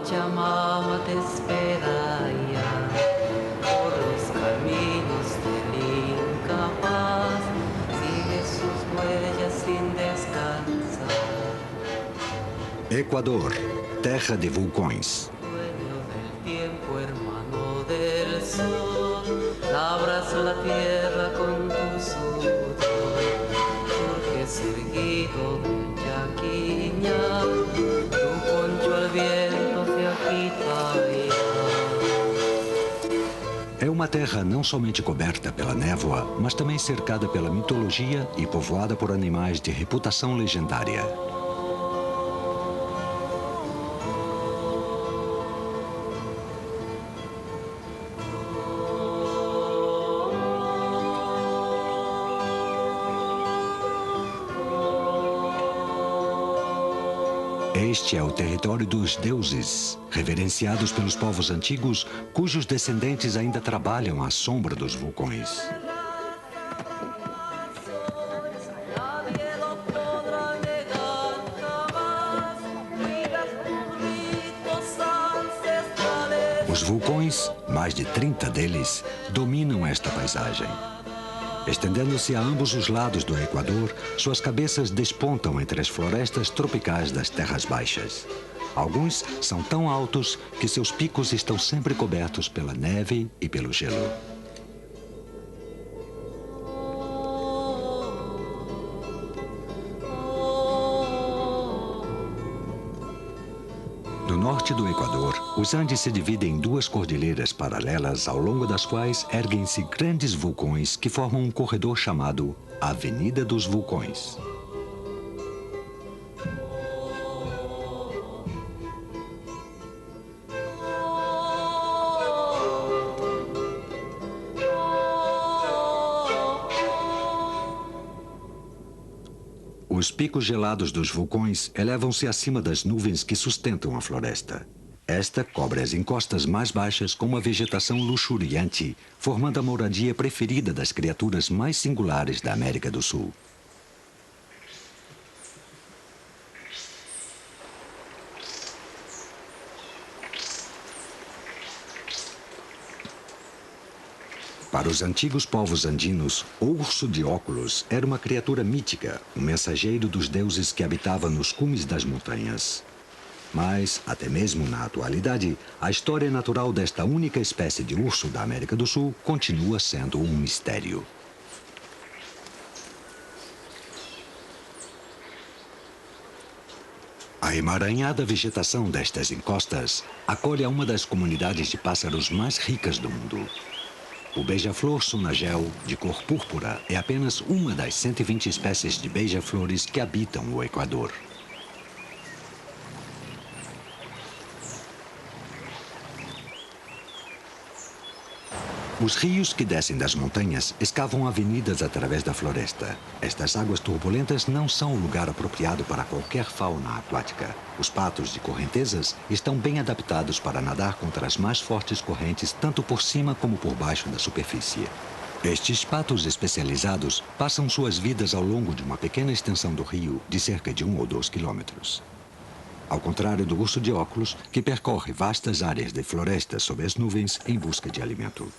Pachamama te esperaría por los caminos del incapaz. Sigue sus huellas sin descansar. Equador, terra de vulcões. Dueño del tiempo, hermano del sol, labras la tierra con tu sudor. Surges erguido del Yaquiñal, tu poncho al viento se agita. É uma terra não somente coberta pela névoa, mas também cercada pela mitologia e povoada por animais de reputação legendária. Este é o território dos deuses, reverenciados pelos povos antigos, cujos descendentes ainda trabalham à sombra dos vulcões. Os vulcões, mais de 30 deles, dominam esta paisagem. Estendendo-se a ambos os lados do Equador, suas cabeças despontam entre as florestas tropicais das terras baixas. Alguns são tão altos que seus picos estão sempre cobertos pela neve e pelo gelo. No norte do Equador, os Andes se dividem em duas cordilheiras paralelas, ao longo das quais erguem-se grandes vulcões que formam um corredor chamado Avenida dos Vulcões. Os picos gelados dos vulcões elevam-se acima das nuvens que sustentam a floresta. Esta cobre as encostas mais baixas com uma vegetação luxuriante, formando a moradia preferida das criaturas mais singulares da América do Sul. Para os antigos povos andinos, o urso de óculos era uma criatura mítica, um mensageiro dos deuses que habitava nos cumes das montanhas. Mas, até mesmo na atualidade, a história natural desta única espécie de urso da América do Sul continua sendo um mistério. A emaranhada vegetação destas encostas acolhe a uma das comunidades de pássaros mais ricas do mundo. O beija-flor sonagel, de cor púrpura, é apenas uma das 120 espécies de beija-flores que habitam o Equador. Os rios que descem das montanhas escavam avenidas através da floresta. Estas águas turbulentas não são o lugar apropriado para qualquer fauna aquática. Os patos de correntezas estão bem adaptados para nadar contra as mais fortes correntes, tanto por cima como por baixo da superfície. Estes patos especializados passam suas vidas ao longo de uma pequena extensão do rio, de cerca de 1 ou 2 quilômetros. Ao contrário do urso de óculos, que percorre vastas áreas de floresta sob as nuvens em busca de alimento.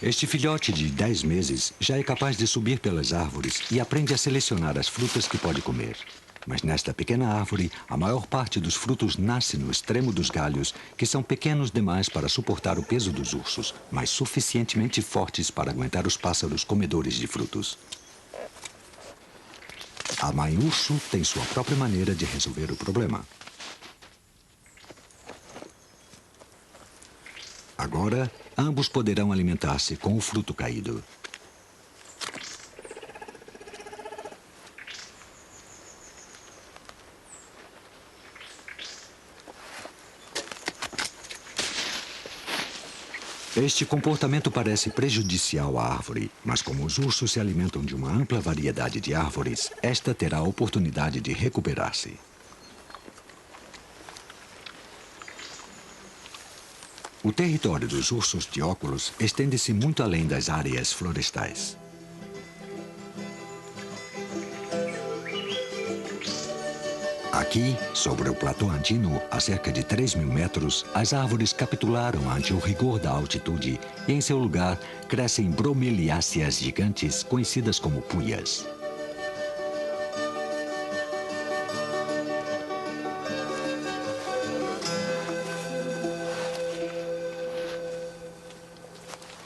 Este filhote de 10 meses já é capaz de subir pelas árvores e aprende a selecionar as frutas que pode comer. Mas nesta pequena árvore, a maior parte dos frutos nasce no extremo dos galhos, que são pequenos demais para suportar o peso dos ursos, mas suficientemente fortes para aguentar os pássaros comedores de frutos. A mãe urso tem sua própria maneira de resolver o problema. Agora, ambos poderão alimentar-se com o fruto caído. Este comportamento parece prejudicial à árvore, mas como os ursos se alimentam de uma ampla variedade de árvores, esta terá a oportunidade de recuperar-se. O território dos ursos de óculos estende-se muito além das áreas florestais. Aqui, sobre o platô andino, a cerca de 3.000 metros, as árvores capitularam ante o rigor da altitude e, em seu lugar, crescem bromeliáceas gigantes conhecidas como puyas.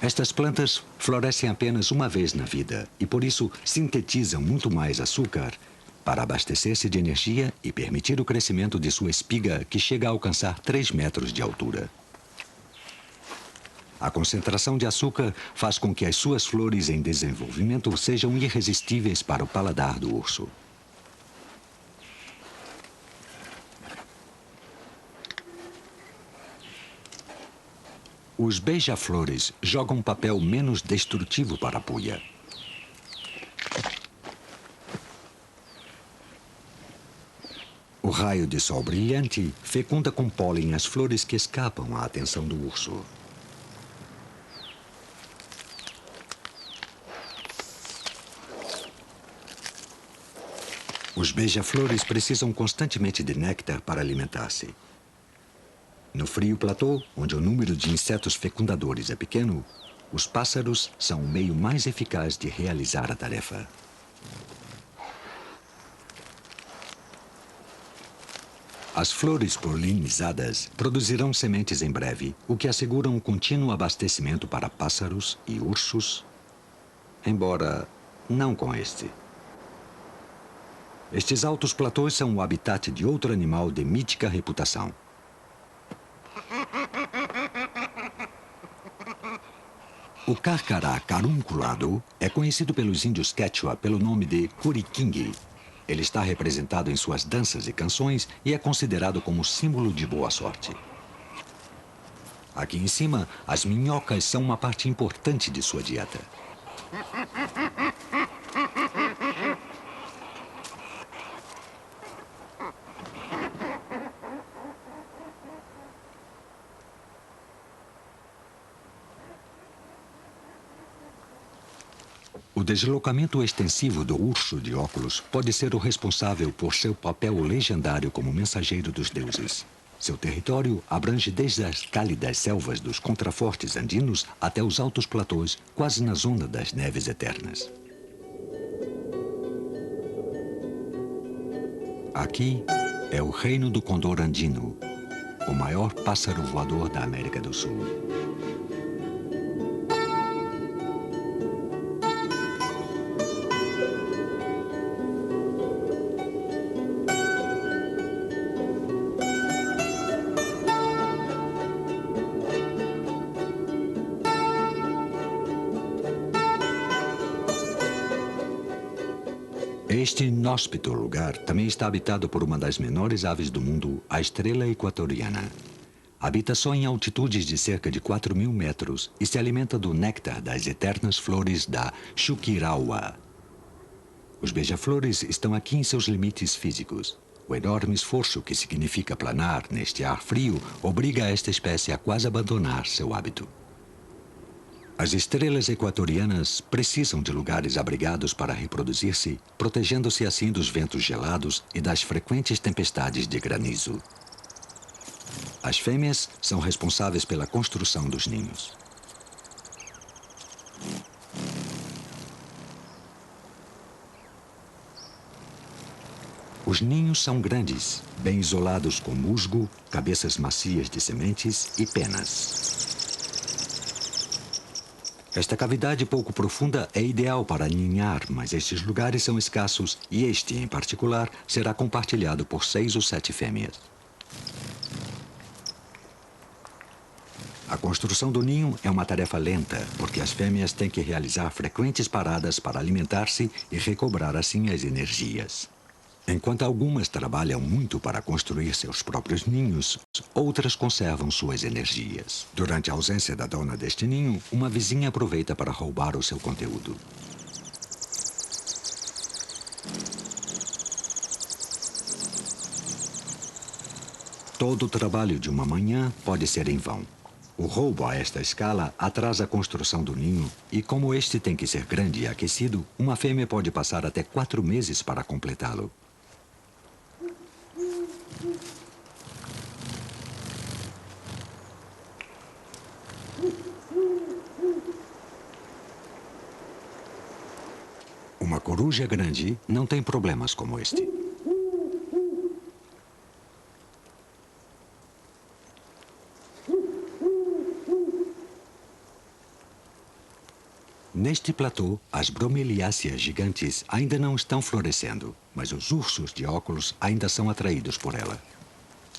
Estas plantas florescem apenas uma vez na vida e, por isso, sintetizam muito mais açúcar para abastecer-se de energia e permitir o crescimento de sua espiga, que chega a alcançar 3 metros de altura. A concentração de açúcar faz com que as suas flores em desenvolvimento sejam irresistíveis para o paladar do urso. Os beija-flores jogam um papel menos destrutivo para a puia. O raio de sol brilhante fecunda com pólen as flores que escapam à atenção do urso. Os beija-flores precisam constantemente de néctar para alimentar-se. No frio platô, onde o número de insetos fecundadores é pequeno, os pássaros são o meio mais eficaz de realizar a tarefa. As flores polinizadas produzirão sementes em breve, o que assegura um contínuo abastecimento para pássaros e ursos, embora não com este. Estes altos platôs são o habitat de outro animal de mítica reputação. O carcará carunculado é conhecido pelos índios quechua pelo nome de curiquingue. Ele está representado em suas danças e canções e é considerado como símbolo de boa sorte. Aqui em cima, as minhocas são uma parte importante de sua dieta. O deslocamento extensivo do urso de óculos pode ser o responsável por seu papel legendário como mensageiro dos deuses. Seu território abrange desde as cálidas selvas dos contrafortes andinos até os altos platôs, quase na zona das neves eternas. Aqui é o reino do condor andino, o maior pássaro voador da América do Sul. Este inóspito lugar também está habitado por uma das menores aves do mundo, a estrela equatoriana. Habita só em altitudes de cerca de 4.000 metros e se alimenta do néctar das eternas flores da Chuquirauá. Os beija-flores estão aqui em seus limites físicos. O enorme esforço que significa planar neste ar frio obriga esta espécie a quase abandonar seu hábito. As estrelas equatorianas precisam de lugares abrigados para reproduzir-se, protegendo-se assim dos ventos gelados e das frequentes tempestades de granizo. As fêmeas são responsáveis pela construção dos ninhos. Os ninhos são grandes, bem isolados com musgo, cabeças macias de sementes e penas. Esta cavidade pouco profunda é ideal para ninhar, mas estes lugares são escassos e este, em particular, será compartilhado por 6 ou 7 fêmeas. A construção do ninho é uma tarefa lenta, porque as fêmeas têm que realizar frequentes paradas para alimentar-se e recobrar assim as energias. Enquanto algumas trabalham muito para construir seus próprios ninhos, outras conservam suas energias. Durante a ausência da dona deste ninho, uma vizinha aproveita para roubar o seu conteúdo. Todo o trabalho de uma manhã pode ser em vão. O roubo a esta escala atrasa a construção do ninho e, como este tem que ser grande e aquecido, uma fêmea pode passar até 4 meses para completá-lo. coruja grande não tem problemas como este. Neste platô, as bromeliáceas gigantes ainda não estão florescendo, mas os ursos de óculos ainda são atraídos por ela.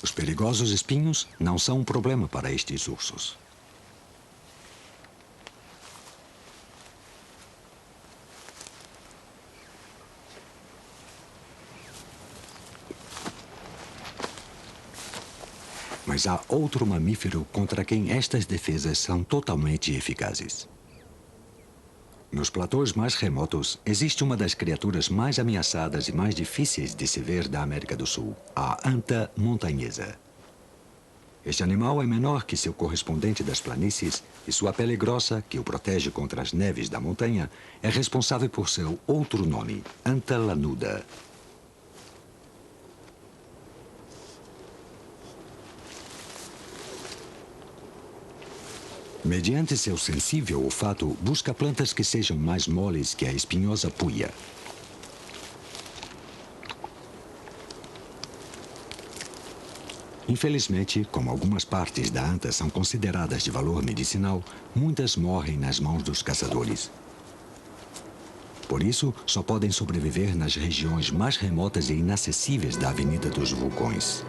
Os perigosos espinhos não são um problema para estes ursos. Mas há outro mamífero contra quem estas defesas são totalmente eficazes. Nos platôs mais remotos, existe uma das criaturas mais ameaçadas e mais difíceis de se ver da América do Sul, a anta montanhesa. Este animal é menor que seu correspondente das planícies e sua pele grossa, que o protege contra as neves da montanha, é responsável por seu outro nome, anta lanuda. Mediante seu sensível olfato, busca plantas que sejam mais moles que a espinhosa puia. Infelizmente, como algumas partes da anta são consideradas de valor medicinal, muitas morrem nas mãos dos caçadores. Por isso, só podem sobreviver nas regiões mais remotas e inacessíveis da Avenida dos Vulcões.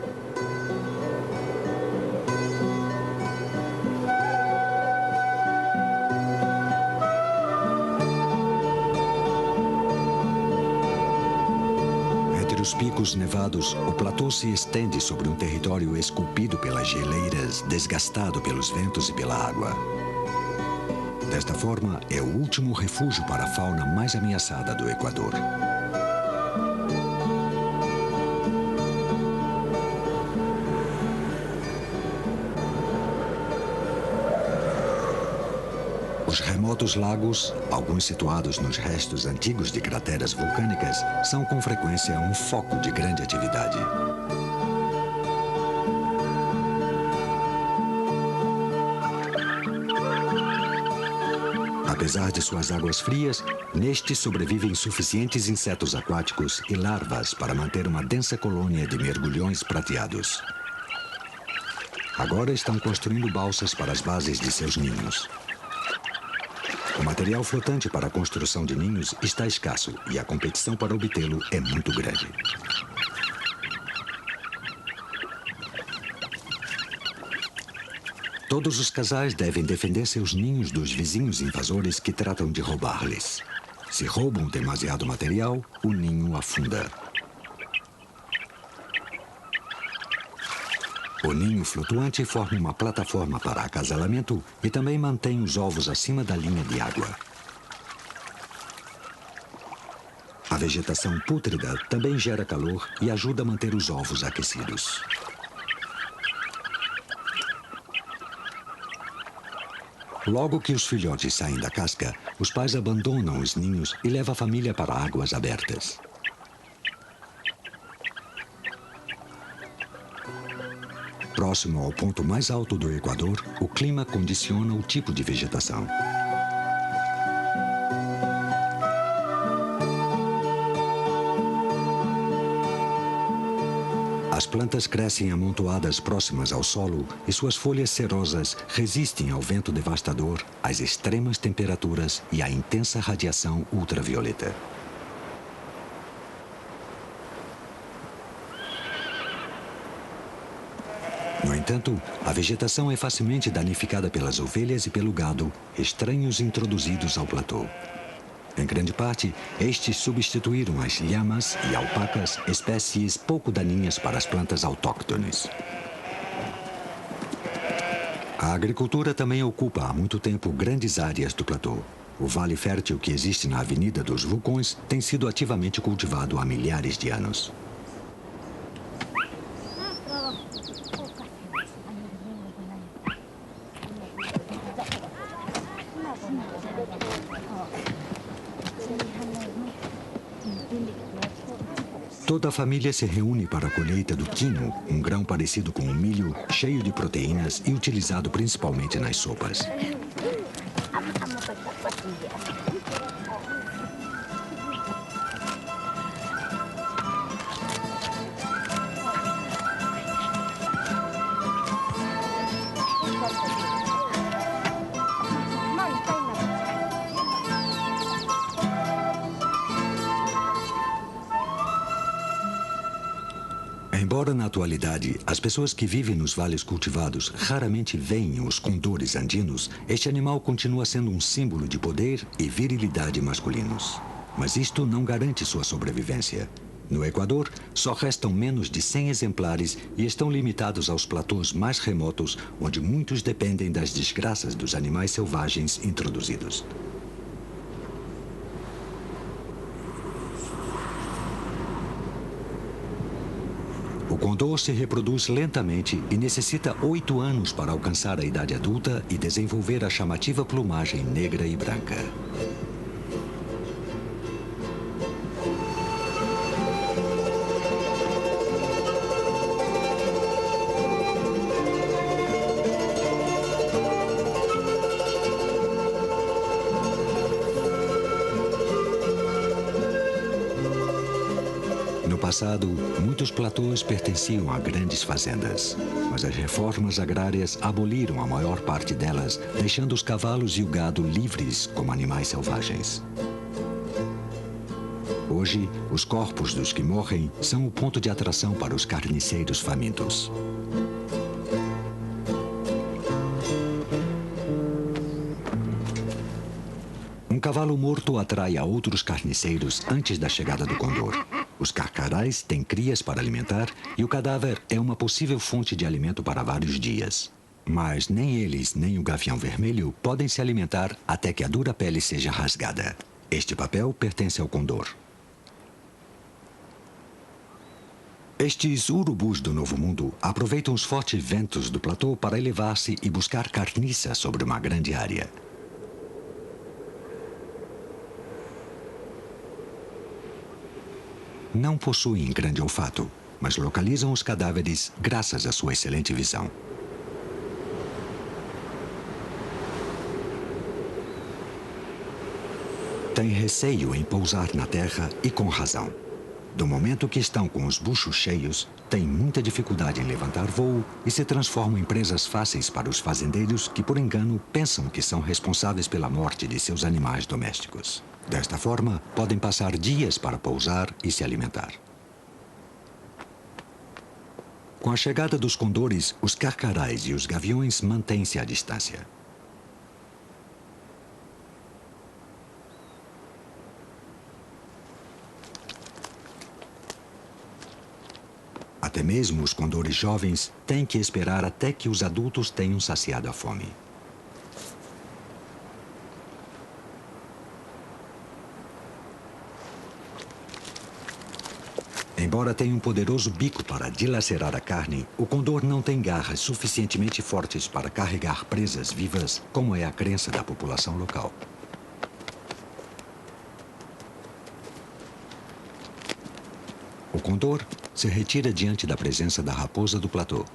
Os picos nevados, o platô se estende sobre um território esculpido pelas geleiras, desgastado pelos ventos e pela água. Desta forma, é o último refúgio para a fauna mais ameaçada do Equador. Os remotos lagos, alguns situados nos restos antigos de crateras vulcânicas, são com frequência um foco de grande atividade. Apesar de suas águas frias, nestes sobrevivem suficientes insetos aquáticos e larvas para manter uma densa colônia de mergulhões prateados. Agora estão construindo balsas para as bases de seus ninhos. O material flotante para a construção de ninhos está escasso e a competição para obtê-lo é muito grande. Todos os casais devem defender seus ninhos dos vizinhos invasores que tratam de roubar-lhes. Se roubam demasiado material, o ninho afunda. O ninho flutuante forma uma plataforma para acasalamento e também mantém os ovos acima da linha de água. A vegetação pútrida também gera calor e ajuda a manter os ovos aquecidos. Logo que os filhotes saem da casca, os pais abandonam os ninhos e levam a família para águas abertas. Próximo ao ponto mais alto do Equador, o clima condiciona o tipo de vegetação. As plantas crescem amontoadas próximas ao solo e suas folhas cerosas resistem ao vento devastador, às extremas temperaturas e à intensa radiação ultravioleta. No entanto, a vegetação é facilmente danificada pelas ovelhas e pelo gado, estranhos introduzidos ao platô. Em grande parte, estes substituíram as lhamas e alpacas, espécies pouco daninhas para as plantas autóctones. A agricultura também ocupa há muito tempo grandes áreas do platô. O vale fértil que existe na Avenida dos Vulcões tem sido ativamente cultivado há milhares de anos. Toda a família se reúne para a colheita do quino, um grão parecido com o milho, cheio de proteínas e utilizado principalmente nas sopas. Embora na atualidade as pessoas que vivem nos vales cultivados raramente veem os condores andinos, este animal continua sendo um símbolo de poder e virilidade masculinos. Mas isto não garante sua sobrevivência. No Equador, só restam menos de 100 exemplares e estão limitados aos platôs mais remotos, onde muitos dependem das desgraças dos animais selvagens introduzidos. O condor se reproduz lentamente e necessita 8 anos para alcançar a idade adulta e desenvolver a chamativa plumagem negra e branca. No passado, muitos platôs pertenciam a grandes fazendas, mas as reformas agrárias aboliram a maior parte delas, deixando os cavalos e o gado livres como animais selvagens. Hoje, os corpos dos que morrem são o ponto de atração para os carniceiros famintos. Um cavalo morto atrai a outros carniceiros antes da chegada do condor. Os carcarás têm crias para alimentar e o cadáver é uma possível fonte de alimento para vários dias. Mas nem eles, nem o gavião vermelho podem se alimentar até que a dura pele seja rasgada. Este papel pertence ao condor. Estes urubus do Novo Mundo aproveitam os fortes ventos do platô para elevar-se e buscar carniça sobre uma grande área. Não possuem grande olfato, mas localizam os cadáveres graças à sua excelente visão. Têm receio em pousar na terra e com razão. Do momento que estão com os buchos cheios, têm muita dificuldade em levantar voo e se transformam em presas fáceis para os fazendeiros que, por engano, pensam que são responsáveis pela morte de seus animais domésticos. Desta forma, podem passar dias para pousar e se alimentar. Com a chegada dos condores, os carcarás e os gaviões mantêm-se à distância. Até mesmo os condores jovens têm que esperar até que os adultos tenham saciado a fome. Embora tenha um poderoso bico para dilacerar a carne, o condor não tem garras suficientemente fortes para carregar presas vivas, como é a crença da população local. O condor se retira diante da presença da raposa do platô.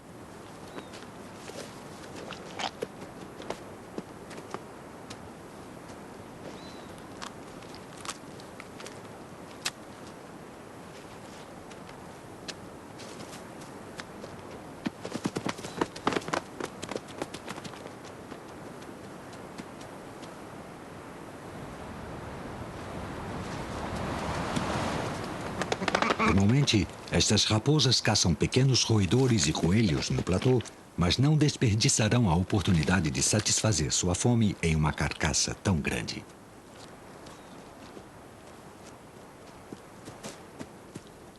Normalmente, estas raposas caçam pequenos roedores e coelhos no platô, mas não desperdiçarão a oportunidade de satisfazer sua fome em uma carcaça tão grande.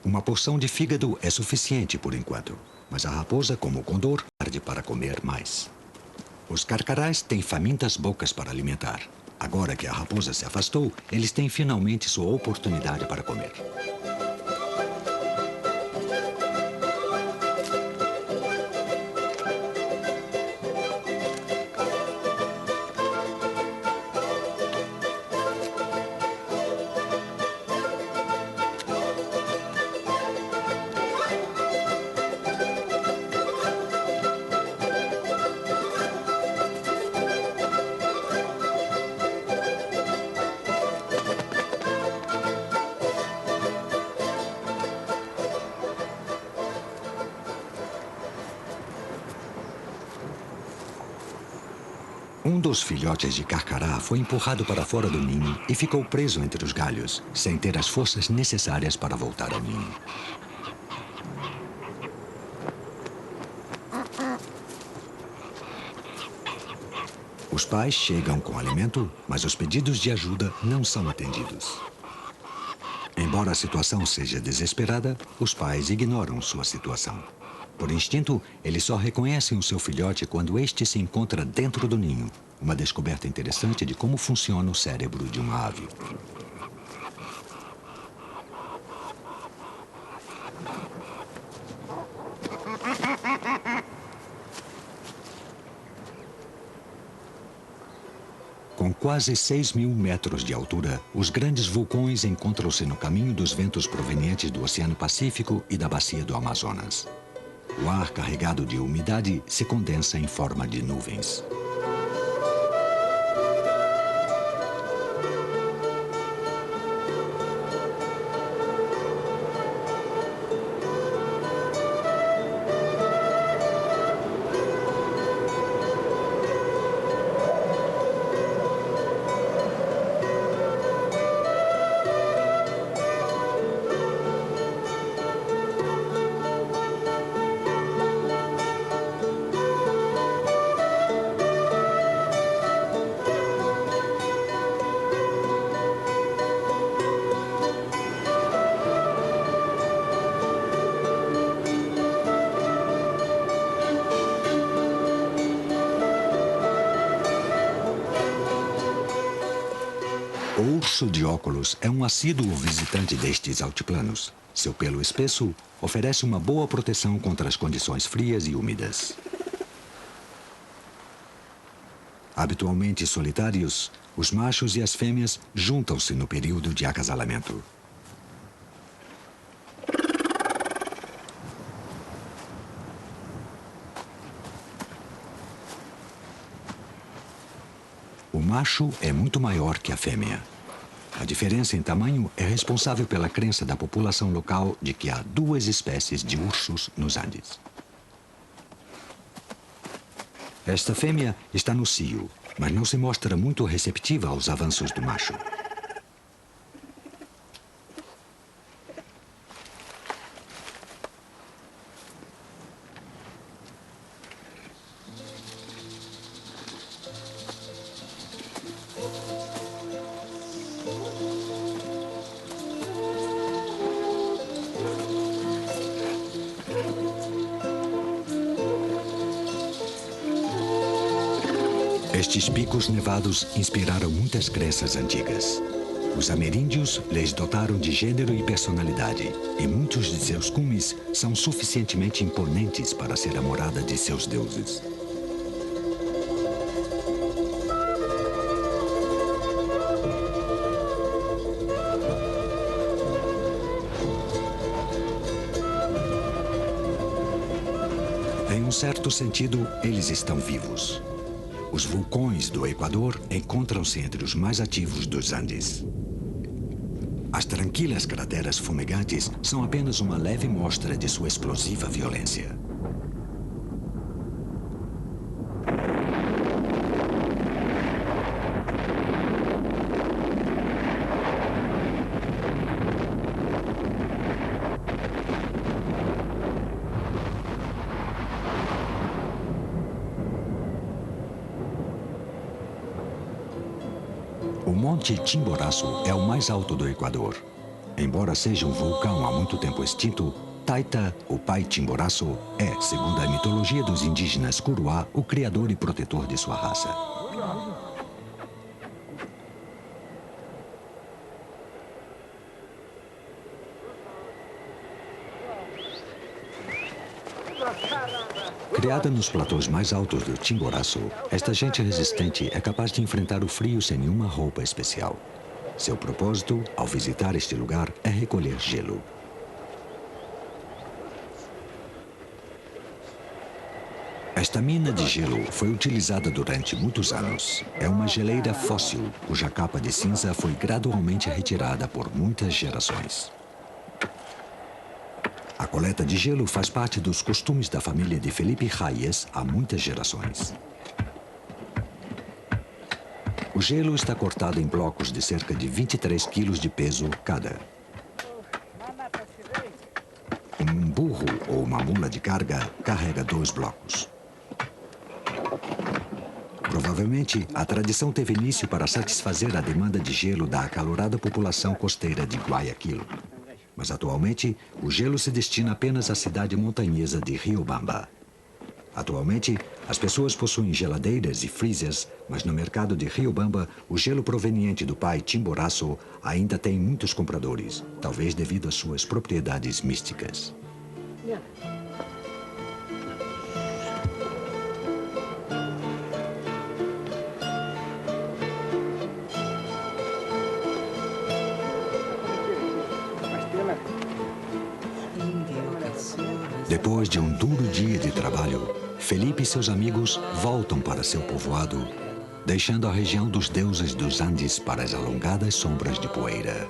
Uma porção de fígado é suficiente por enquanto, mas a raposa, como o condor, arde para comer mais. Os carcarás têm famintas bocas para alimentar. Agora que a raposa se afastou, eles têm finalmente sua oportunidade para comer. Um dos filhotes de carcará foi empurrado para fora do ninho e ficou preso entre os galhos, sem ter as forças necessárias para voltar ao ninho. Os pais chegam com alimento, mas os pedidos de ajuda não são atendidos. Embora a situação seja desesperada, os pais ignoram sua situação. Por instinto, eles só reconhecem o seu filhote quando este se encontra dentro do ninho. Uma descoberta interessante de como funciona o cérebro de uma ave. Com quase 6.000 metros de altura, os grandes vulcões encontram-se no caminho dos ventos provenientes do Oceano Pacífico e da bacia do Amazonas. O ar carregado de umidade se condensa em forma de nuvens. O urso de óculos é um assíduo visitante destes altiplanos. Seu pelo espesso oferece uma boa proteção contra as condições frias e úmidas. Habitualmente solitários, os machos e as fêmeas juntam-se no período de acasalamento. O macho é muito maior que a fêmea. A diferença em tamanho é responsável pela crença da população local de que há duas espécies de ursos nos Andes. Esta fêmea está no cio, mas não se mostra muito receptiva aos avanços do macho. Estes picos nevados inspiraram muitas crenças antigas. Os ameríndios lhes dotaram de gênero e personalidade, e muitos de seus cumes são suficientemente imponentes para ser a morada de seus deuses. Em um certo sentido, eles estão vivos. Os vulcões do Equador encontram-se entre os mais ativos dos Andes. As tranquilas crateras fumegantes são apenas uma leve mostra de sua explosiva violência. O Monte Chimborazo é o mais alto do Equador. Embora seja um vulcão há muito tempo extinto, Taita, o pai Chimborazo, é, segundo a mitologia dos indígenas Curuá, o criador e protetor de sua raça. Criada nos platôs mais altos do Chimborazo, esta gente resistente é capaz de enfrentar o frio sem nenhuma roupa especial. Seu propósito, ao visitar este lugar, é recolher gelo. Esta mina de gelo foi utilizada durante muitos anos. É uma geleira fóssil, cuja capa de cinza foi gradualmente retirada por muitas gerações. A coleta de gelo faz parte dos costumes da família de Felipe Reyes há muitas gerações. O gelo está cortado em blocos de cerca de 23 quilos de peso cada. Um burro ou uma mula de carga carrega 2 blocos. Provavelmente, a tradição teve início para satisfazer a demanda de gelo da acalorada população costeira de Guayaquil. Mas atualmente, o gelo se destina apenas à cidade montanhesa de Riobamba. Atualmente, as pessoas possuem geladeiras e freezers, mas no mercado de Riobamba, o gelo proveniente do pai Chimborazo ainda tem muitos compradores, talvez devido às suas propriedades místicas. Depois de um duro dia de trabalho, Felipe e seus amigos voltam para seu povoado, deixando a região dos deuses dos Andes para as alongadas sombras de poeira.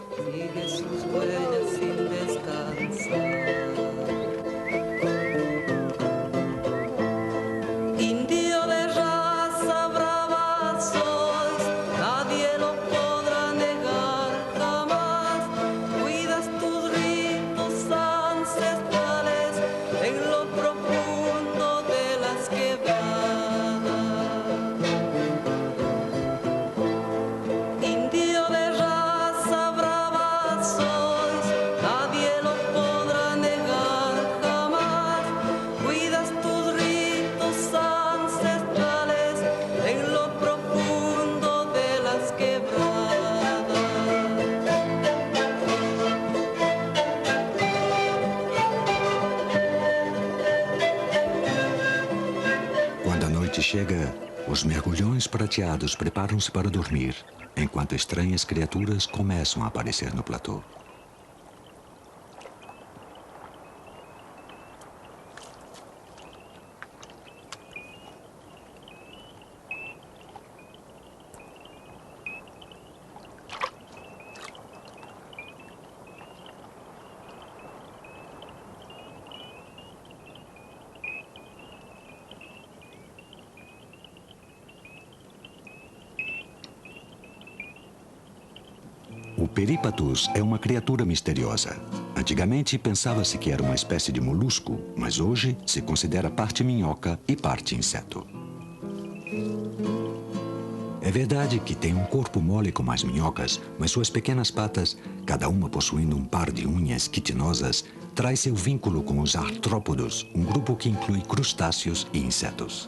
Chega, os mergulhões prateados preparam-se para dormir, enquanto estranhas criaturas começam a aparecer no platô. O Peripatus é uma criatura misteriosa. Antigamente pensava-se que era uma espécie de molusco, mas hoje se considera parte minhoca e parte inseto. É verdade que tem um corpo mole como as minhocas, mas suas pequenas patas, cada uma possuindo um par de unhas quitinosas, traz seu vínculo com os artrópodos, um grupo que inclui crustáceos e insetos.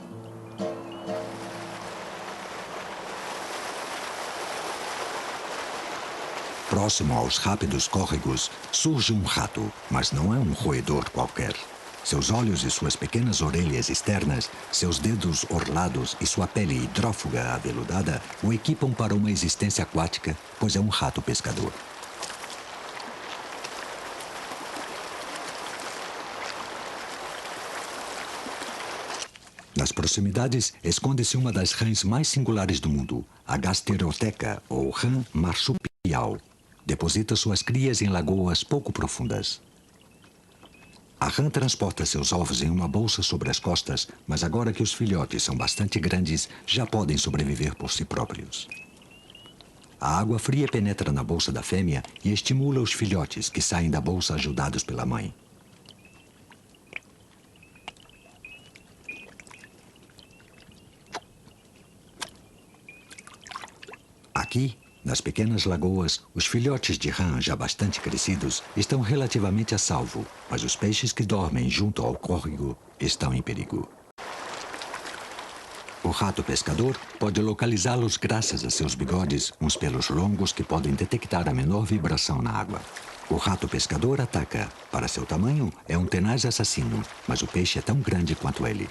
Próximo aos rápidos córregos, surge um rato, mas não é um roedor qualquer. Seus olhos e suas pequenas orelhas externas, seus dedos orlados e sua pele hidrófuga aveludada o equipam para uma existência aquática, pois é um rato pescador. Nas proximidades, esconde-se uma das rãs mais singulares do mundo, a Gasteroteca, ou rã marsupial. Deposita suas crias em lagoas pouco profundas. A rã transporta seus ovos em uma bolsa sobre as costas, mas agora que os filhotes são bastante grandes, já podem sobreviver por si próprios. A água fria penetra na bolsa da fêmea e estimula os filhotes, que saem da bolsa ajudados pela mãe. Aqui, nas pequenas lagoas, os filhotes de rã já bastante crescidos estão relativamente a salvo, mas os peixes que dormem junto ao córrego estão em perigo. O rato pescador pode localizá-los graças a seus bigodes, uns pelos longos que podem detectar a menor vibração na água. O rato pescador ataca. Para seu tamanho, é um tenaz assassino, mas o peixe é tão grande quanto ele.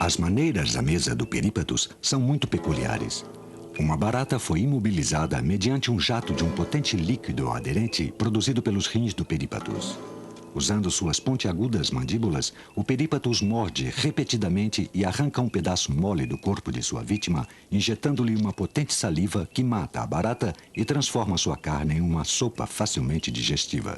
As maneiras à mesa do Peripatus são muito peculiares. Uma barata foi imobilizada mediante um jato de um potente líquido aderente produzido pelos rins do Peripatus. Usando suas pontiagudas mandíbulas, o Peripatus morde repetidamente e arranca um pedaço mole do corpo de sua vítima, injetando-lhe uma potente saliva que mata a barata e transforma sua carne em uma sopa facilmente digestiva.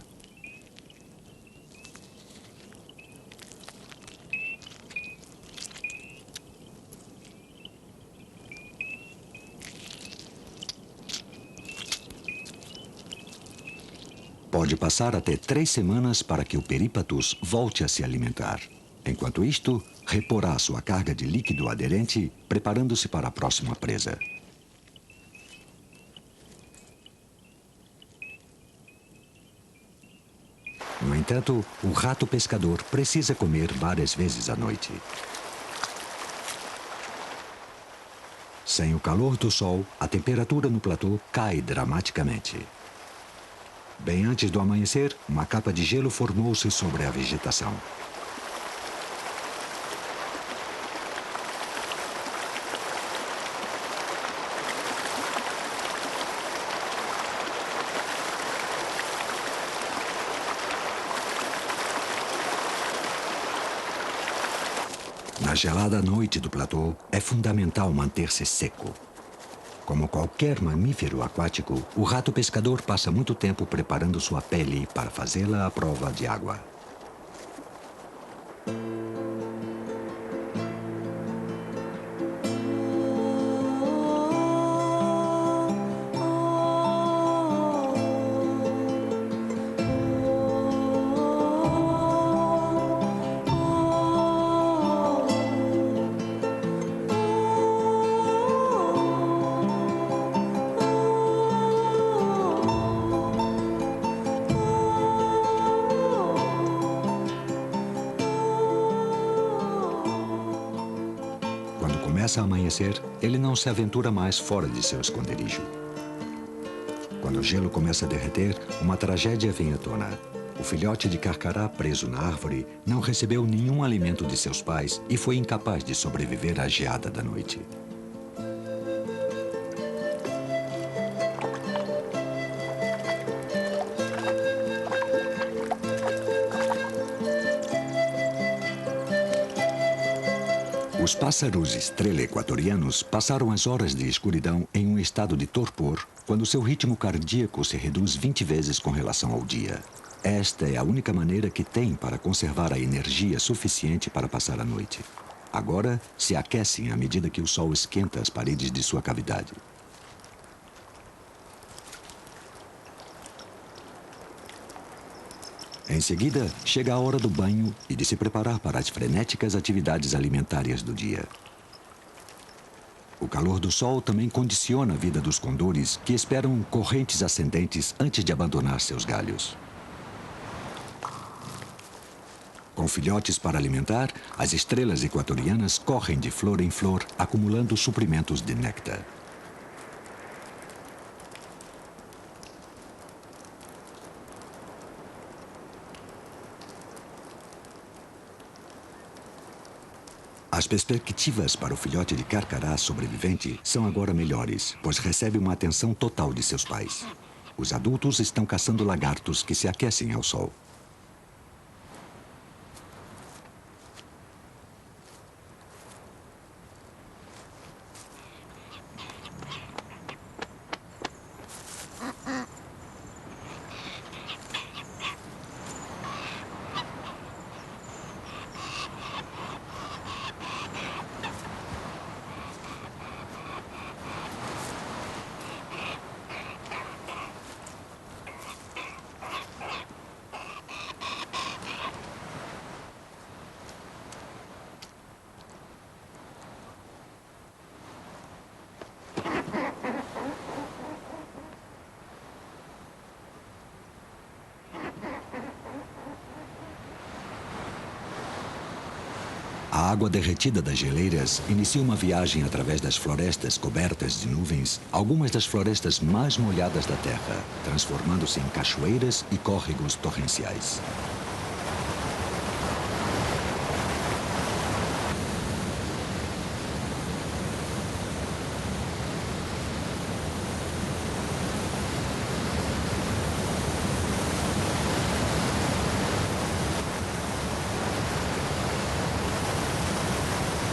Pode passar até 3 semanas para que o perípatus volte a se alimentar. Enquanto isto, reporá sua carga de líquido aderente, preparando-se para a próxima presa. No entanto, o rato pescador precisa comer várias vezes à noite. Sem o calor do sol, a temperatura no platô cai dramaticamente. Bem antes do amanhecer, uma capa de gelo formou-se sobre a vegetação. Na gelada noite do platô, é fundamental manter-se seco. Como qualquer mamífero aquático, o rato pescador passa muito tempo preparando sua pele para fazê-la à prova de água. Começa a amanhecer, ele não se aventura mais fora de seu esconderijo. Quando o gelo começa a derreter, uma tragédia vem à tona. O filhote de carcará preso na árvore não recebeu nenhum alimento de seus pais e foi incapaz de sobreviver à geada da noite. Os pássaros estrela equatorianos passaram as horas de escuridão em um estado de torpor quando seu ritmo cardíaco se reduz 20 vezes com relação ao dia. Esta é a única maneira que tem para conservar a energia suficiente para passar a noite. Agora, se aquecem à medida que o sol esquenta as paredes de sua cavidade. Em seguida, chega a hora do banho e de se preparar para as frenéticas atividades alimentares do dia. O calor do sol também condiciona a vida dos condores, que esperam correntes ascendentes antes de abandonar seus galhos. Com filhotes para alimentar, as estrelas equatorianas correm de flor em flor, acumulando suprimentos de néctar. As perspectivas para o filhote de carcará sobrevivente são agora melhores, pois recebe uma atenção total de seus pais. Os adultos estão caçando lagartos que se aquecem ao sol. A água derretida das geleiras inicia uma viagem através das florestas cobertas de nuvens, algumas das florestas mais molhadas da Terra, transformando-se em cachoeiras e córregos torrenciais.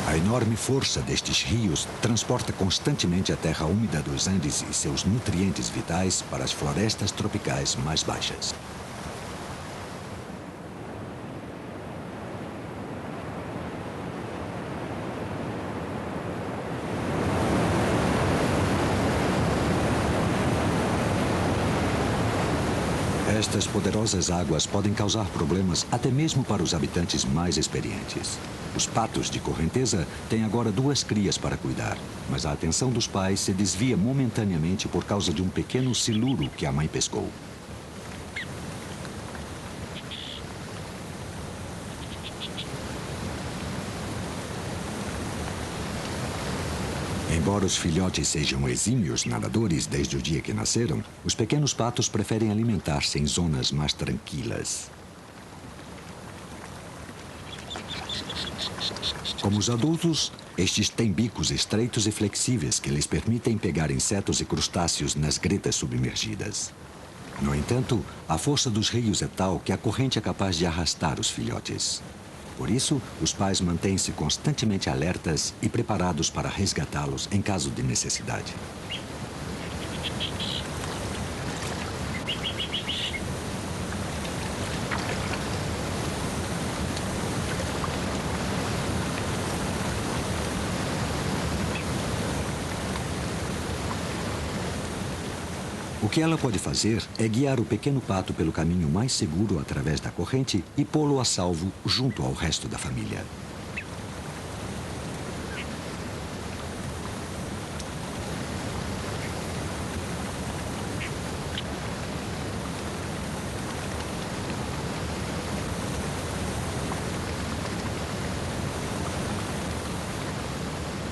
A enorme força destes rios transporta constantemente a terra úmida dos Andes e seus nutrientes vitais para as florestas tropicais mais baixas. Estas poderosas águas podem causar problemas até mesmo para os habitantes mais experientes. Os patos de correnteza têm agora 2 crias para cuidar, mas a atenção dos pais se desvia momentaneamente por causa de um pequeno siluro que a mãe pescou. Embora os filhotes sejam exímios nadadores desde o dia que nasceram, os pequenos patos preferem alimentar-se em zonas mais tranquilas. Como os adultos, estes têm bicos estreitos e flexíveis que lhes permitem pegar insetos e crustáceos nas gretas submergidas. No entanto, a força dos rios é tal que a corrente é capaz de arrastar os filhotes. Por isso, os pais mantêm-se constantemente alertas e preparados para resgatá-los em caso de necessidade. O que ela pode fazer é guiar o pequeno pato pelo caminho mais seguro através da corrente e pô-lo a salvo junto ao resto da família.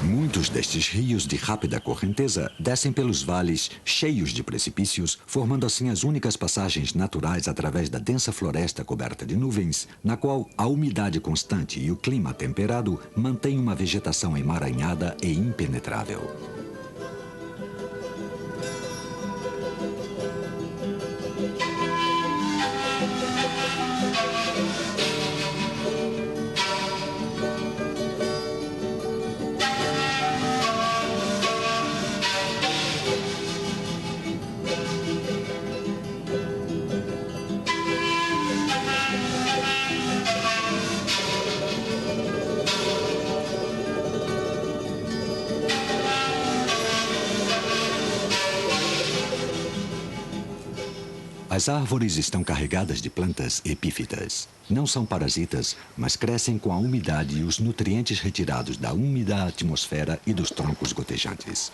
Muitos destes rios de rápida correnteza descem pelos vales cheios de precipícios, formando assim as únicas passagens naturais através da densa floresta coberta de nuvens, na qual a umidade constante e o clima temperado mantêm uma vegetação emaranhada e impenetrável. As árvores estão carregadas de plantas epífitas. Não são parasitas, mas crescem com a umidade e os nutrientes retirados da úmida atmosfera e dos troncos gotejantes.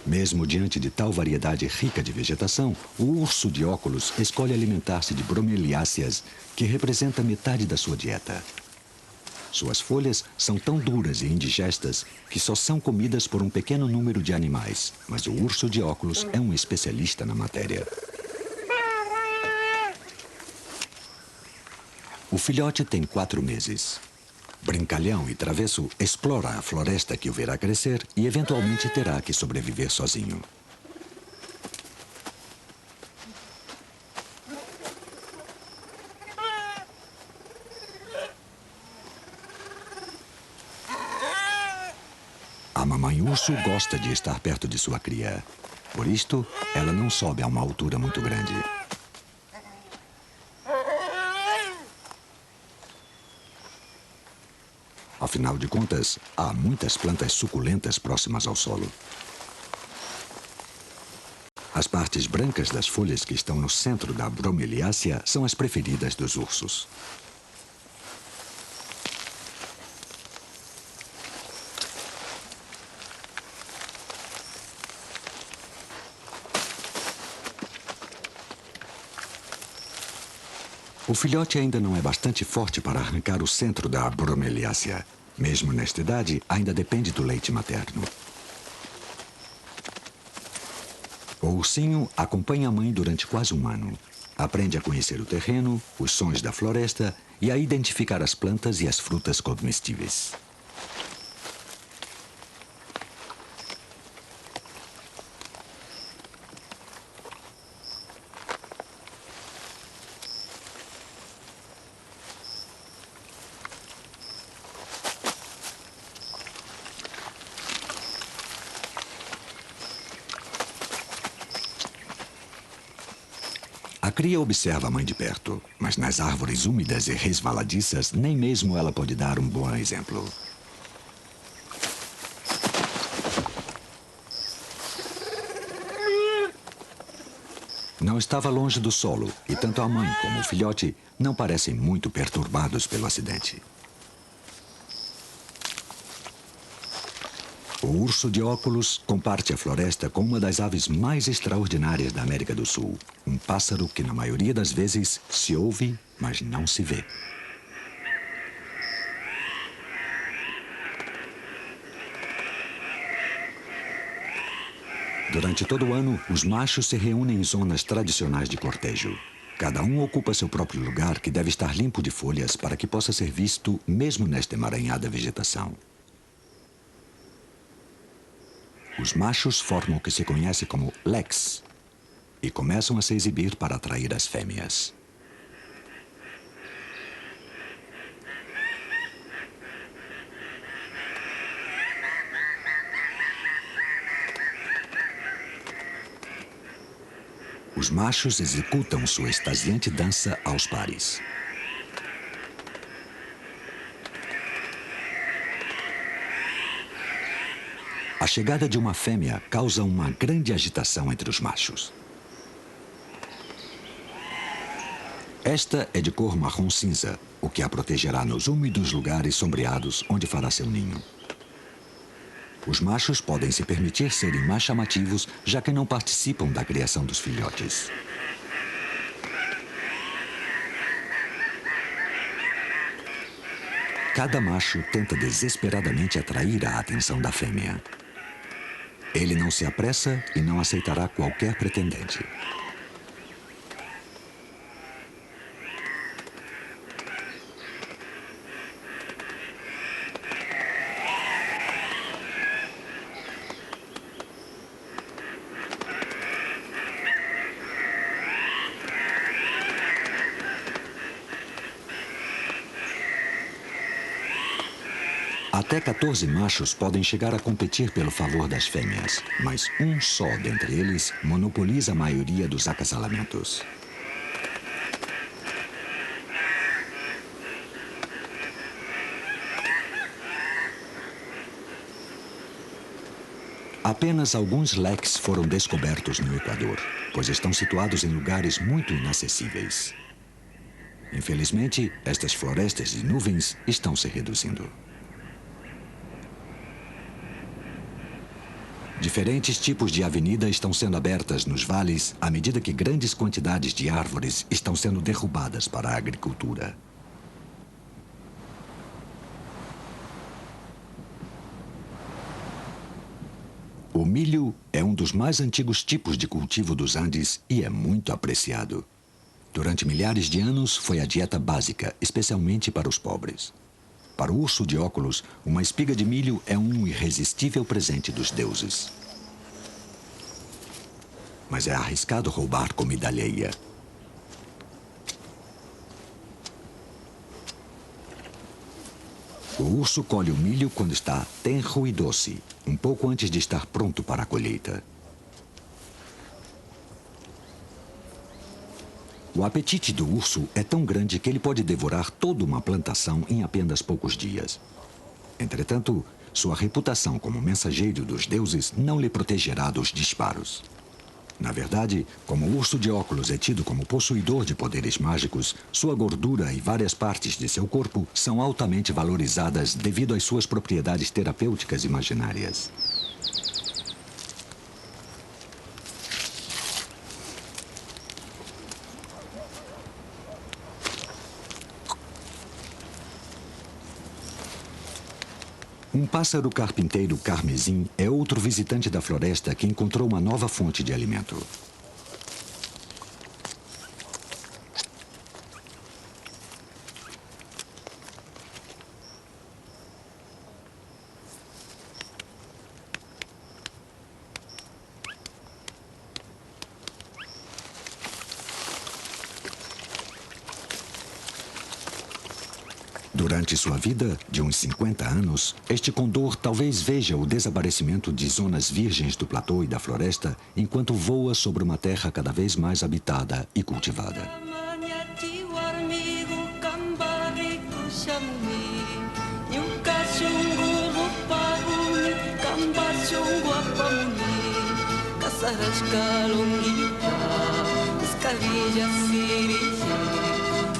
Mesmo diante de tal variedade rica de vegetação, o urso de óculos escolhe alimentar-se de bromeliáceas, que representa metade da sua dieta. Suas folhas são tão duras e indigestas que só são comidas por um pequeno número de animais, mas o urso de óculos é um especialista na matéria. O filhote tem 4 meses. Brincalhão e travesso, explora a floresta que o verá crescer e eventualmente terá que sobreviver sozinho. A mamãe urso gosta de estar perto de sua cria. Por isto, ela não sobe a uma altura muito grande. Afinal de contas, há muitas plantas suculentas próximas ao solo. As partes brancas das folhas que estão no centro da bromeliácea são as preferidas dos ursos. O filhote ainda não é bastante forte para arrancar o centro da bromeliácea. Mesmo nesta idade, ainda depende do leite materno. O ursinho acompanha a mãe durante quase um ano. Aprende a conhecer o terreno, os sons da floresta e a identificar as plantas e as frutas comestíveis. A cria observa a mãe de perto, mas nas árvores úmidas e resvaladiças, nem mesmo ela pode dar um bom exemplo. Não estava longe do solo e tanto a mãe como o filhote não parecem muito perturbados pelo acidente. O urso de óculos comparte a floresta com uma das aves mais extraordinárias da América do Sul. Um pássaro que, na maioria das vezes, se ouve, mas não se vê. Durante todo o ano, os machos se reúnem em zonas tradicionais de cortejo. Cada um ocupa seu próprio lugar, que deve estar limpo de folhas para que possa ser visto mesmo nesta emaranhada vegetação. Os machos formam o que se conhece como leques e começam a se exibir para atrair as fêmeas. Os machos executam sua extasiante dança aos pares. A chegada de uma fêmea causa uma grande agitação entre os machos. Esta é de cor marrom cinza, o que a protegerá nos úmidos lugares sombreados onde fará seu ninho. Os machos podem se permitir serem mais chamativos, já que não participam da criação dos filhotes. Cada macho tenta desesperadamente atrair a atenção da fêmea. Ele não se apressa e não aceitará qualquer pretendente. Até 14 machos podem chegar a competir pelo favor das fêmeas, mas um só dentre eles monopoliza a maioria dos acasalamentos. Apenas alguns leques foram descobertos no Equador, pois estão situados em lugares muito inacessíveis. Infelizmente, estas florestas de nuvens estão se reduzindo. Diferentes tipos de avenida estão sendo abertas nos vales à medida que grandes quantidades de árvores estão sendo derrubadas para a agricultura. O milho é um dos mais antigos tipos de cultivo dos Andes e é muito apreciado. Durante milhares de anos foi a dieta básica, especialmente para os pobres. Para o urso de óculos, uma espiga de milho é um irresistível presente dos deuses. Mas é arriscado roubar comida alheia. O urso colhe o milho quando está tenro e doce, um pouco antes de estar pronto para a colheita. O apetite do urso é tão grande que ele pode devorar toda uma plantação em apenas poucos dias. Entretanto, sua reputação como mensageiro dos deuses não lhe protegerá dos disparos. Na verdade, como o urso de óculos é tido como possuidor de poderes mágicos, sua gordura e várias partes de seu corpo são altamente valorizadas devido às suas propriedades terapêuticas imaginárias. Um pássaro carpinteiro carmesim é outro visitante da floresta que encontrou uma nova fonte de alimento. Durante sua vida, de uns 50 anos, este condor talvez veja o desaparecimento de zonas virgens do platô e da floresta enquanto voa sobre uma terra cada vez mais habitada e cultivada. Villa Sirije,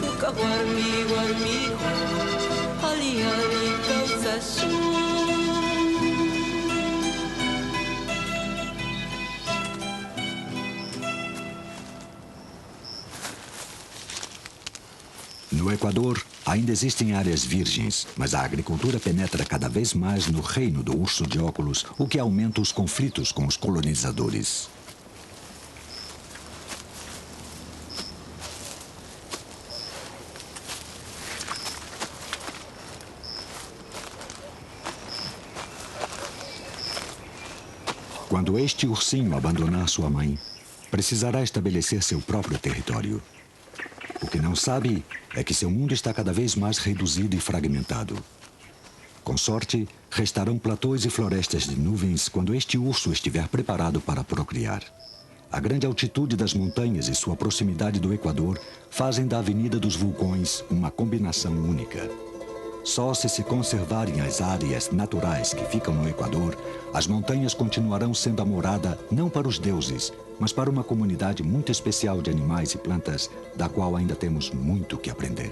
Ukawarmi, Warmi, Ali, Ali, Causa Shu. No Equador, ainda existem áreas virgens, mas a agricultura penetra cada vez mais no reino do urso de óculos, o que aumenta os conflitos com os colonizadores. Quando este ursinho abandonar sua mãe, precisará estabelecer seu próprio território. O que não sabe é que seu mundo está cada vez mais reduzido e fragmentado. Com sorte, restarão platôs e florestas de nuvens quando este urso estiver preparado para procriar. A grande altitude das montanhas e sua proximidade do Equador fazem da Avenida dos Vulcões uma combinação única. Só se conservarem as áreas naturais que ficam no Equador, as montanhas continuarão sendo a morada não para os deuses, mas para uma comunidade muito especial de animais e plantas, da qual ainda temos muito que aprender.